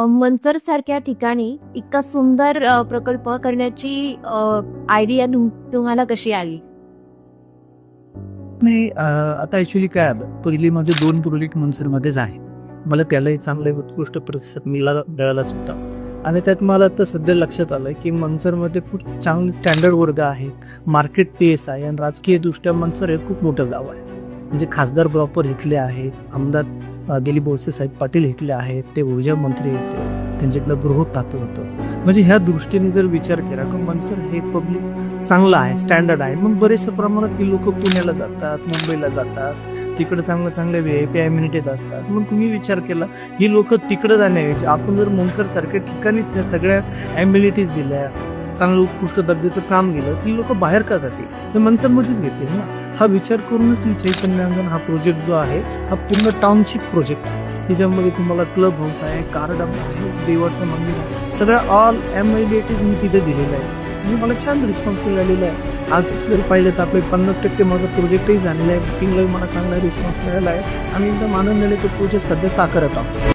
मंचर सारख्या ठिकाणी इतका सुंदर प्रकल्प करण्याची आयडिया तुम्हाला कशी आली? नाही, आता ॲक्च्युली काय आलं, पहिली माझे 2 प्रोजेक्ट मनसरमध्येच आहे. मला त्यालाही चांगले उत्कृष्ट प्रतिसाद मिळालाच होता. आणि त्यात मला आता सध्या लक्षात आलं की मनसरमध्ये खूप चांगले स्टँडर्ड वर्ग आहे, मार्केट टेस्ट आहे आणि राजकीयदृष्ट्या मनसर हे खूप मोठं गाव आहे. म्हणजे खासदार प्रॉपर इथले आहेत, आमदार दिलीप वळसे साहेब पाटील इथले आहेत, ते ऊर्जा मंत्री होते, त्यांच्याकडं गृह खातं होतं. म्हणजे ह्या दृष्टीने जर विचार केला की मनसर हे पब्लिक चांगलं आहे, स्टँडर्ड आहे, मग बरेचशा प्रमाणात ही लोक पुण्याला जातात, मुंबईला जातात, तिकडे चांगल्या VIP ॲम्युनिटीज असतात. मग तुम्ही विचार केला ही लोक तिकडे जाण्याऐवजी आपण जर मुंबई सारख्या ठिकाणीच ह्या सगळ्या ॲम्युनिटीज दिल्या, चांगलं उत्कृष्ट दर्जाचं काम गेलं, ती लोक बाहेर का जातील, हे मनसरमध्येच घेतील ना. हा विचार करूनच मी चैतन्य अंगण हा प्रोजेक्ट जो आहे हा पूर्ण टाउनशिप प्रोजेक्ट आहे. त्याच्यामध्ये तुम्हाला क्लब हाऊस आहे, गार्डन आहे, देवाचं मंदिर आहे, सगळ्या ऑल ॲम्युनिटीज मी तिथे दिलेलं आहे. म्हणजे मला छान रिस्पॉन्स मिळालेला आहे. आज जर पाहिलं तर आपले 50% माझा प्रोजेक्टही झालेला आहे, बुकिंगलाही मला चांगला रिस्पॉन्स मिळाला आहे आणि एकदम आनंदाने तो प्रोजेक्ट सध्या साकारत आहोत.